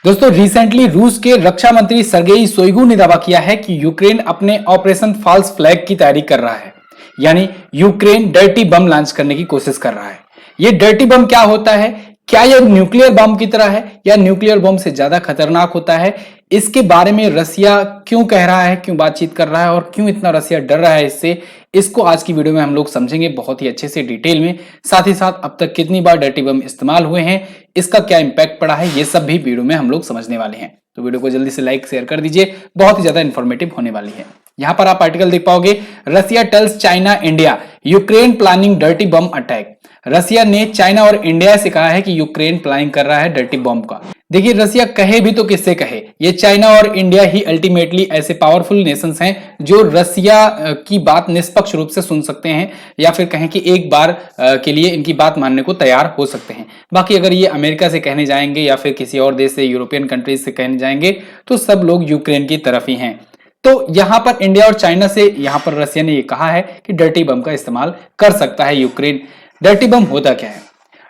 दोस्तों रिसेंटली रूस के रक्षा मंत्री सर्गेई शोइगु ने दावा किया है कि यूक्रेन अपने ऑपरेशन फॉल्स फ्लैग की तैयारी कर रहा है। यानी यूक्रेन डर्टी बम लॉन्च करने की कोशिश कर रहा है। यह डर्टी बम क्या होता है? क्या यह न्यूक्लियर बम की तरह है या न्यूक्लियर बम से ज्यादा खतरनाक होता है? इसके बारे में रसिया क्यों कह रहा है, क्यों बातचीत कर रहा है और क्यों इतना रसिया डर रहा है इससे, इसको आज की वीडियो में हम लोग समझेंगे बहुत ही अच्छे से डिटेल में। साथ ही साथ अब तक कितनी बार डर्टी बम इस्तेमाल हुए हैं, इसका क्या इंपैक्ट पड़ा है, ये सब भी वीडियो में हम लोग समझने वाले हैं। तो वीडियो को जल्दी से लाइक शेयर कर दीजिए, बहुत ही ज्यादा इंफॉर्मेटिव होने वाली है। यहां पर आप आर्टिकल देख पाओगे, Russia tells China India Ukraine planning dirty bomb attack. Russia ने चाइना और इंडिया से कहा है कि यूक्रेन प्लानिंग कर रहा है डर्टी बम का। देखिए रसिया कहे भी तो किससे कहे, ये चाइना और इंडिया ही अल्टीमेटली ऐसे पावरफुल नेशंस हैं जो रसिया की बात निष्पक्ष रूप से सुन सकते हैं या फिर कहें कि एक बार के लिए इनकी बात मानने को तैयार हो सकते हैं। बाकी अगर ये अमेरिका से कहने जाएंगे या फिर किसी और देश से, यूरोपियन कंट्रीज से कहने जाएंगे तो सब लोग यूक्रेन की तरफ ही हैं। तो यहां पर इंडिया और चाइना से यहां पर रसिया ने यह कहा है कि डर्टी बम का इस्तेमाल कर सकता है यूक्रेन। डर्टी बम होता क्या है?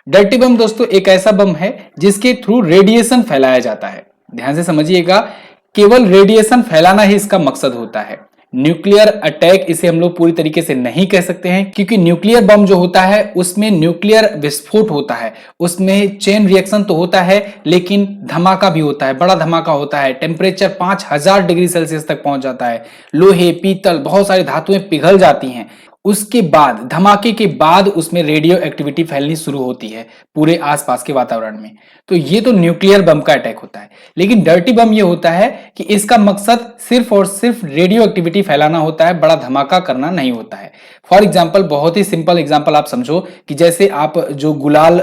डर्टी बम दोस्तों एक ऐसा बम है जिसके थ्रू रेडिएशन फैलाया जाता है। ध्यान से समझिएगा, केवल रेडिएशन फैलाना ही इसका मकसद होता है। न्यूक्लियर अटैक इसे हम लोग पूरी तरीके से नहीं कह सकते हैं, क्योंकि न्यूक्लियर बम जो होता है उसमें न्यूक्लियर विस्फोट होता है, उसमें चेन रिएक्शन तो होता है लेकिन धमाका भी होता है, बड़ा धमाका होता है। टेम्परेचर 5000 डिग्री सेल्सियस तक पहुंच जाता है। लोहे, पीतल, बहुत सारी धातुएं पिघल जाती हैं। उसके बाद, धमाके के बाद उसमें रेडियो एक्टिविटी फैलनी शुरू होती है पूरे आसपास के वातावरण में। तो ये तो न्यूक्लियर बम का अटैक होता है। लेकिन डर्टी बम ये होता है कि इसका मकसद सिर्फ और सिर्फ रेडियो एक्टिविटी फैलाना होता है, बड़ा धमाका करना नहीं होता है। फॉर एग्जाम्पल, बहुत ही सिंपल एग्जाम्पल आप समझो कि जैसे आप जो गुलाल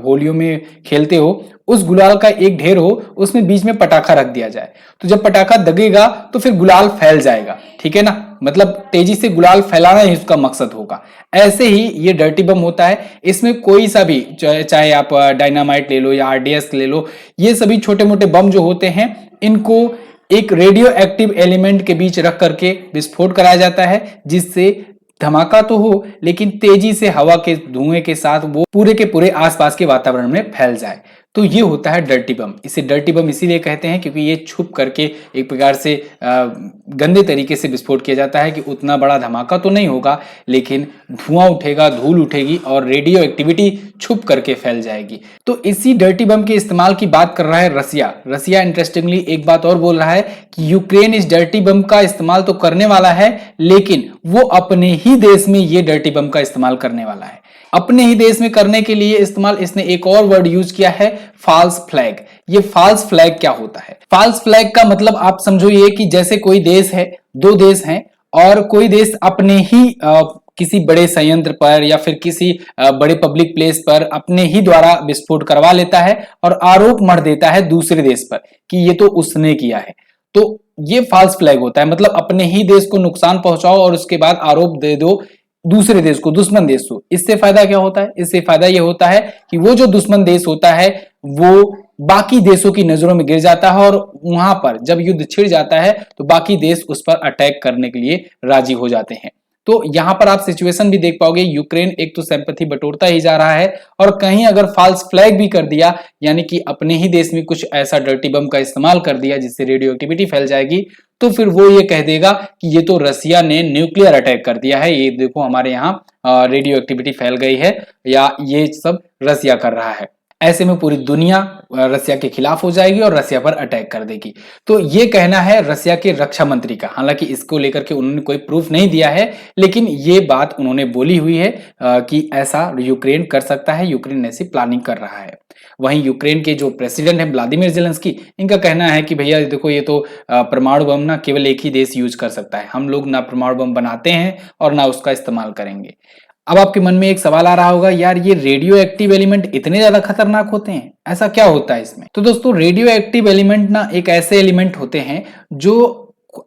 होलियों में खेलते हो, उस गुलाल का एक ढेर हो, उसमें बीच में पटाखा रख दिया जाए, तो जब पटाखा दगेगा तो फिर गुलाल फैल जाएगा, ठीक है ना? मतलब तेजी से गुलाल फैलाना ही उसका मकसद होगा। ऐसे ही ये डर्टी बम होता है। इसमें कोई सा भी, चाहे आप डायनामाइट ले लो या आरडीएस ले लो, ये सभी छोटे मोटे बम जो होते हैं इनको एक रेडियो एक्टिव एलिमेंट के बीच रख करके विस्फोट कराया जाता है, जिससे धमाका तो हो लेकिन तेजी से हवा के धुएं के साथ वो पूरे के पूरे आसपास के वातावरण में फैल जाए। तो ये होता है डर्टी बम। इसे डर्टी बम इसीलिए कहते हैं क्योंकि ये छुप करके एक प्रकार से गंदे तरीके से विस्फोट किया जाता है कि उतना बड़ा धमाका तो नहीं होगा लेकिन धुआं उठेगा, धूल उठेगी और रेडियो एक्टिविटी छुप करके फैल जाएगी। तो इसी डर्टी बम के इस्तेमाल की बात कर रहा है रसिया। रसिया इंटरेस्टिंगली एक बात और बोल रहा है कि यूक्रेन इस डर्टी बम का इस्तेमाल तो करने वाला है लेकिन वो अपने ही देश में ये डर्टी बम का इस्तेमाल करने वाला है। अपने ही देश में करने के लिए इस्तेमाल इसने एक और वर्ड यूज किया है, फॉल्स फ्लैग। ये फॉल्स फ्लैग क्या होता है? फॉल्स फ्लैग का मतलब आप समझो ये कि जैसे कोई देश है, दो देश हैं और कोई देश अपने ही किसी बड़े संयंत्र पर या फिर किसी बड़े पब्लिक प्लेस पर अपने ही द्वारा विस्फोट करवा लेता है और आरोप मढ़ देता है दूसरे देश पर कि ये तो उसने किया है। तो ये फॉल्स फ्लैग होता है। मतलब अपने ही देश को नुकसान पहुंचाओ और उसके बाद आरोप दे दो दूसरे देश को, दुश्मन देश को। इससे फायदा क्या होता है? इससे फायदा यह होता है कि वो जो दुश्मन देश होता है वो बाकी देशों की नजरों में गिर जाता है और वहां पर जब युद्ध छिड़ जाता है तो बाकी देश उस पर अटैक करने के लिए राजी हो जाते हैं। तो यहां पर आप सिचुएशन भी देख पाओगे, यूक्रेन एक तो सिंपैथी बटोरता ही जा रहा है और कहीं अगर फॉल्स फ्लैग भी कर दिया, यानी कि अपने ही देश में कुछ ऐसा डर्टी बम का इस्तेमाल कर दिया जिससे रेडियो एक्टिविटी फैल जाएगी, तो फिर वो ये कह देगा कि ये तो रसिया ने न्यूक्लियर अटैक कर दिया है, ये देखो हमारे यहाँ रेडियो एक्टिविटी फैल गई है या ये सब रसिया कर रहा है। ऐसे में पूरी दुनिया रसिया के खिलाफ हो जाएगी और रसिया पर अटैक कर देगी। तो ये कहना है रसिया के रक्षा मंत्री का। हालांकि इसको लेकर के उन्होंने कोई प्रूफ नहीं दिया है, लेकिन ये बात उन्होंने बोली हुई है कि ऐसा यूक्रेन कर सकता है, यूक्रेन ऐसी प्लानिंग कर रहा है। वहीं यूक्रेन के जो प्रेसिडेंट हैं व्लादिमीर जेलेंस्की, इनका कहना है कि भैया देखो ये तो परमाणु बम ना केवल एक ही देश यूज कर सकता है, हम लोग ना परमाणु बम बनाते हैं और ना उसका इस्तेमाल करेंगे। अब आपके मन में एक सवाल आ रहा होगा, यार ये रेडियो एक्टिव एलिमेंट इतने ज्यादा खतरनाक होते हैं, ऐसा क्या होता है इसमें? तो दोस्तों रेडियो एक्टिव एलिमेंट ना एक ऐसे एलिमेंट होते हैं जो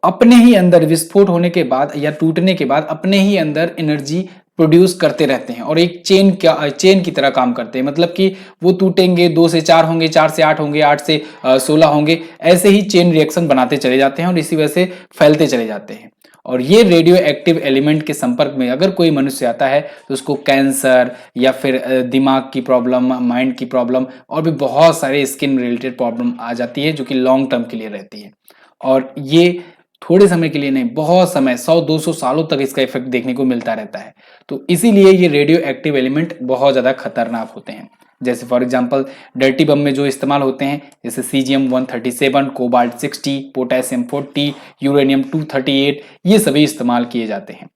अपने ही अंदर विस्फोट होने के बाद या टूटने के बाद अपने ही अंदर एनर्जी प्रोड्यूस करते रहते हैं और एक चेन की तरह काम करते हैं। मतलब कि वो टूटेंगे, 2 से 4 होंगे, 4 से 8 होंगे, 8 से 16 होंगे, ऐसे ही चेन रिएक्शन बनाते चले जाते हैं और इसी वजह से फैलते चले जाते हैं। और ये रेडियो एक्टिव एलिमेंट के संपर्क में अगर कोई मनुष्य आता है तो उसको कैंसर या फिर दिमाग की प्रॉब्लम, माइंड की प्रॉब्लम और भी बहुत सारे स्किन रिलेटेड प्रॉब्लम आ जाती है जो कि लॉन्ग टर्म के लिए रहती है। और ये थोड़े समय के लिए नहीं, बहुत समय 100-200 सालों तक इसका इफेक्ट देखने को मिलता रहता है। तो इसीलिए ये रेडियो एक्टिव एलिमेंट बहुत ज़्यादा खतरनाक होते हैं। जैसे फॉर एग्जांपल डर्टी बम में जो इस्तेमाल होते हैं जैसे सीजियम 137, कोबाल्ट 60, पोटेशियम 40, यूरेनियम 238, ये सभी इस्तेमाल किए जाते हैं।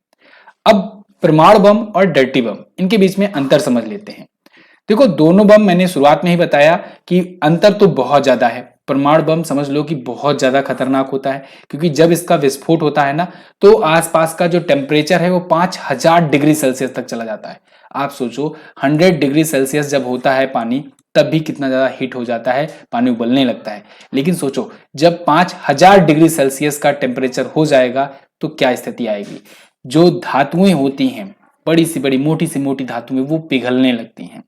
अब परमाणु बम और डर्टी बम, इनके बीच में अंतर समझ लेते हैं। देखो, दोनों बम मैंने शुरुआत में ही बताया कि अंतर तो बहुत ज्यादा है। परमाणु बम समझ लो कि बहुत ज्यादा खतरनाक होता है, क्योंकि जब इसका विस्फोट होता है ना तो आसपास का जो टेम्परेचर है वो 5000 डिग्री सेल्सियस तक चला जाता है। आप सोचो 100 डिग्री सेल्सियस जब होता है पानी, तब भी कितना ज्यादा हीट हो जाता है, पानी उबलने लगता है। लेकिन सोचो जब 5000 डिग्री सेल्सियस का टेम्परेचर हो जाएगा तो क्या स्थिति आएगी। जो धातुएं होती हैं, बड़ी सी मोटी धातुएं, वो पिघलने लगती हैं।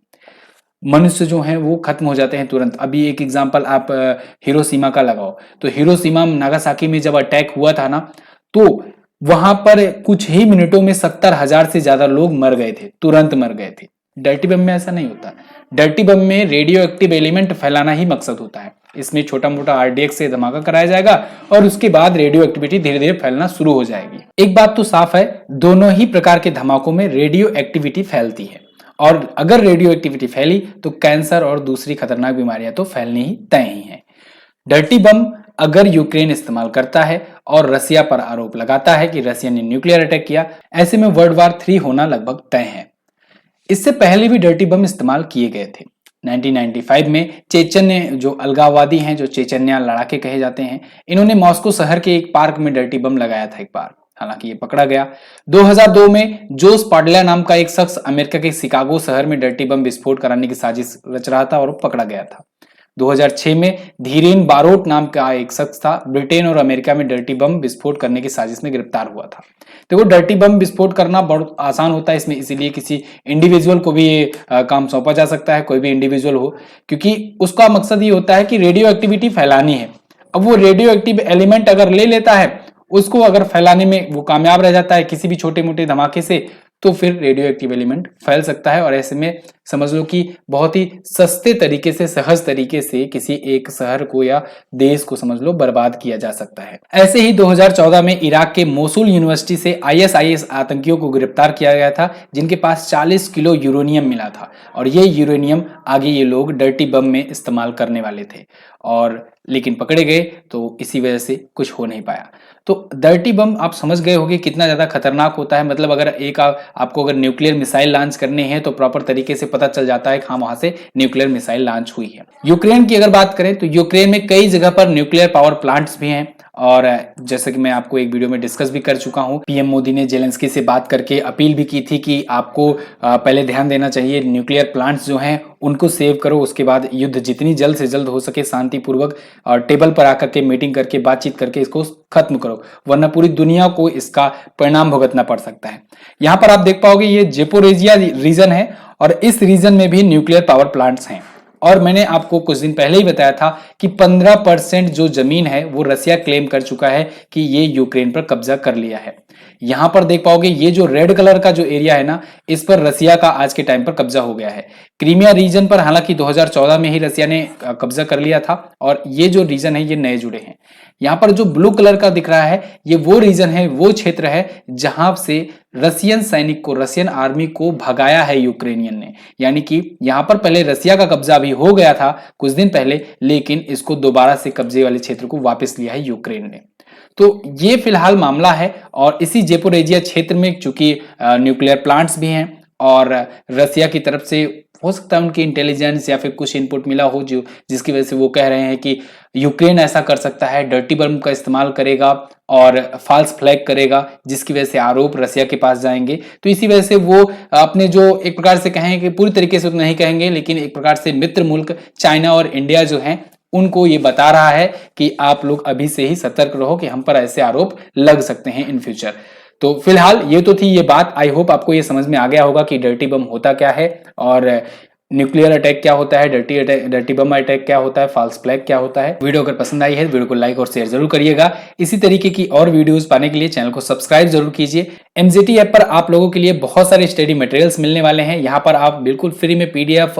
मनुष्य जो हैं वो खत्म हो जाते हैं तुरंत। अभी एक एग्जांपल आप हिरोशिमा का लगाओ, तो हिरोशिमा नागासाकी में जब अटैक हुआ था ना, तो वहां पर कुछ ही मिनटों में 70,000 से ज्यादा लोग मर गए थे, तुरंत मर गए थे। डर्टी बम में ऐसा नहीं होता। डर्टी बम में रेडियो एक्टिव एलिमेंट फैलाना ही मकसद होता है। इसमें छोटा मोटा आरडीएक्स से धमाका कराया जाएगा और उसके बाद रेडियो एक्टिविटी धीरे धीरे फैलना शुरू हो जाएगी। एक बात तो साफ है, दोनों ही प्रकार के धमाकों में रेडियो एक्टिविटी फैलती है, और अगर रेडियो एक्टिविटी फैली तो कैंसर और दूसरी खतरनाक बीमारियां तो फैलनी ही तय ही हैं। डर्टी बम अगर यूक्रेन इस्तेमाल करता है और रसिया पर आरोप लगाता है कि रसिया ने न्यूक्लियर अटैक किया, ऐसे में वर्ल्ड वार 3 होना लगभग तय है। इससे पहले भी डर्टी बम इस्तेमाल किए गए थे। 1995 में चेचन्य जो अलगाववादी हैं, जो चेचन्या लड़ाके कहे जाते हैं, इन्होंने मॉस्को शहर के एक पार्क में डर्टी बम लगाया था एक बार, हालांकि ये पकड़ा गया। 2002 में जोस पाडला नाम का एक शख्स अमेरिका के शिकागो शहर में डर्टी बम विस्फोट कराने की साजिश रच रहा था और पकड़ा गया था। 2006 में धीरेन बारोट नाम का एक शख्स था, ब्रिटेन और अमेरिका में डर्टी बम विस्फोट करने की साजिश में गिरफ्तार हुआ था। देखो, डर्टी बम विस्फोट करना बहुत आसान होता है इसमें, इसीलिए किसी इंडिविजुअल को भी ये काम सौंपा जा सकता है, कोई भी इंडिविजुअल हो, क्योंकि उसका मकसद ये होता है कि रेडियो एक्टिविटी फैलानी है। अब वो रेडियो एक्टिव एलिमेंट अगर ले लेता है, उसको अगर फैलाने में वो कामयाब रह जाता है किसी भी छोटे मोटे धमाके से, तो फिर रेडियो एक्टिव एलिमेंट फैल सकता है। और ऐसे में समझ लो कि बहुत ही सस्ते तरीके से, सहज तरीके से किसी एक शहर को या देश को समझ लो बर्बाद किया जा सकता है। ऐसे ही 2014 में इराक के मोसुल यूनिवर्सिटी से आईएसआईएस आतंकियों को गिरफ्तार किया गया था, जिनके पास 40 किलो यूरेनियम मिला था, और ये यूरेनियम आगे ये लोग डर्टी बम में इस्तेमाल करने वाले थे, और लेकिन पकड़े गए तो इसी वजह से कुछ हो नहीं पाया। तो डर्टी बम आप समझ गए होंगे कितना ज्यादा खतरनाक होता है। मतलब अगर आपको अगर न्यूक्लियर मिसाइल लॉन्च करनी है तो प्रॉपर तरीके से पता चल जाता है कि हाँ, वहां से न्यूक्लियर मिसाइल लॉन्च हुई है। यूक्रेन की अगर बात करें तो यूक्रेन में कई जगह पर न्यूक्लियर पावर प्लांट्स भी हैं, और जैसे कि मैं आपको एक वीडियो में डिस्कस भी कर चुका हूं, पीएम मोदी ने जेलेंस्की से बात करके अपील भी की थी कि आपको पहले ध्यान देना चाहिए, न्यूक्लियर प्लांट्स जो हैं उनको सेव करो, उसके बाद युद्ध जितनी जल्द से जल्द हो सके शांतिपूर्वक और टेबल पर आकर के मीटिंग करके बातचीत करके इसको खत्म करो, वरना पूरी दुनिया को इसका परिणाम भुगतना पड़ सकता है। यहाँ पर आप देख पाओगे ये जेपोरेजिया रीजन है, और इस रीजन में भी न्यूक्लियर पावर प्लांट्स हैं। और मैंने आपको कुछ दिन पहले ही बताया था कि 15% जो जमीन है वो रसिया क्लेम कर चुका है कि ये यूक्रेन पर कब्जा कर लिया है। यहां पर देख पाओगे ये जो रेड कलर का जो एरिया है ना, इस पर रसिया का आज के टाइम पर कब्जा हो गया है। क्रीमिया रीजन पर हालांकि 2014 में ही रसिया ने कब्जा कर लिया था, और ये जो रीजन है ये नए जुड़े हैं। यहाँ पर जो ब्लू कलर का दिख रहा है ये वो रीजन है, वो क्षेत्र है जहां से रसियन सैनिक को, रसियन आर्मी को भगाया है यूक्रेनियन ने। यानी कि यहाँ पर पहले रसिया का कब्जा भी हो गया था कुछ दिन पहले, लेकिन इसको दोबारा से कब्जे वाले क्षेत्र को वापस लिया है यूक्रेन ने। तो ये फिलहाल मामला है, और इसी जेपोरेजिया क्षेत्र में चूंकि न्यूक्लियर प्लांट्स भी हैं और रसिया की तरफ से हो सकता है उनकी इंटेलिजेंस या फिर कुछ इनपुट मिला हो जो जिसकी वजह से वो कह रहे हैं कि यूक्रेन ऐसा कर सकता है, डर्टी बम का इस्तेमाल करेगा और फॉल्स फ्लैग करेगा, जिसकी वजह से आरोप रसिया के पास जाएंगे। तो इसी वजह से वो अपने जो एक प्रकार से कहेंगे, पूरी तरीके से तो नहीं कहेंगे, लेकिन एक प्रकार से मित्र मुल्क चाइना और इंडिया जो हैं उनको ये बता रहा है कि आप लोग अभी से ही सतर्क रहो कि हम पर ऐसे आरोप लग सकते हैं इन फ्यूचर। तो फिलहाल ये तो थी ये बात। आई होप आपको ये समझ में आ गया होगा कि डर्टी बम होता क्या है और न्यूक्लियर अटैक क्या होता है, डर्टी बम अटैक क्या होता है, फॉल्स फ्लैग क्या होता है। वीडियो अगर पसंद आई है वीडियो को लाइक और शेयर जरूर करिएगा। इसी तरीके की और वीडियोस पाने के लिए चैनल को सब्सक्राइब जरूर कीजिए। एमजीटी ऐप पर आप लोगों के लिए बहुत सारे स्टडी मटेरियल्स मिलने वाले हैं। यहाँ पर आप बिल्कुल फ्री में पीडीएफ,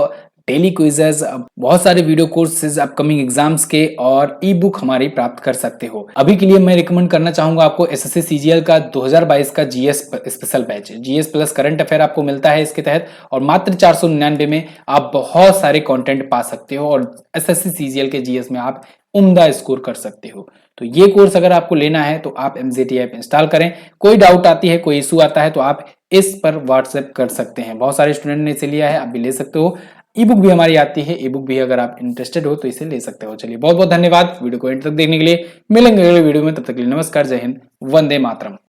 डेली क्विजेज, बहुत सारे वीडियो कोर्सेज, अपकमिंग एग्जाम्स के और ई बुक हमारी प्राप्त कर सकते हो। अभी के लिए मैं रिकमेंड करना चाहूंगा आपको एसएससी सीजीएल का 2022 का GS special batch. GS plus current affair आपको मिलता है इसके तहत, और मात्र 499 में आप बहुत सारे कंटेंट पा सकते हो और एसएससी सीजीएल के जीएस में आप उम्दा स्कोर कर सकते हो। तो ये कोर्स अगर आपको लेना है तो आप एमजीटी ऐप इंस्टॉल करें। कोई डाउट आती है, कोई इशू आता है तो आप इस पर व्हाट्सएप कर सकते हैं। बहुत सारे स्टूडेंट ने इसे लिया है, आप भी ले सकते हो। ई बुक भी हमारी आती है, ई बुक भी अगर आप इंटरेस्टेड हो तो इसे ले सकते हो। चलिए बहुत बहुत धन्यवाद वीडियो को एंड तक देखने के लिए। मिलेंगे अगले वीडियो में, तब तक के लिए नमस्कार, जय हिंद, वंदे मातरम।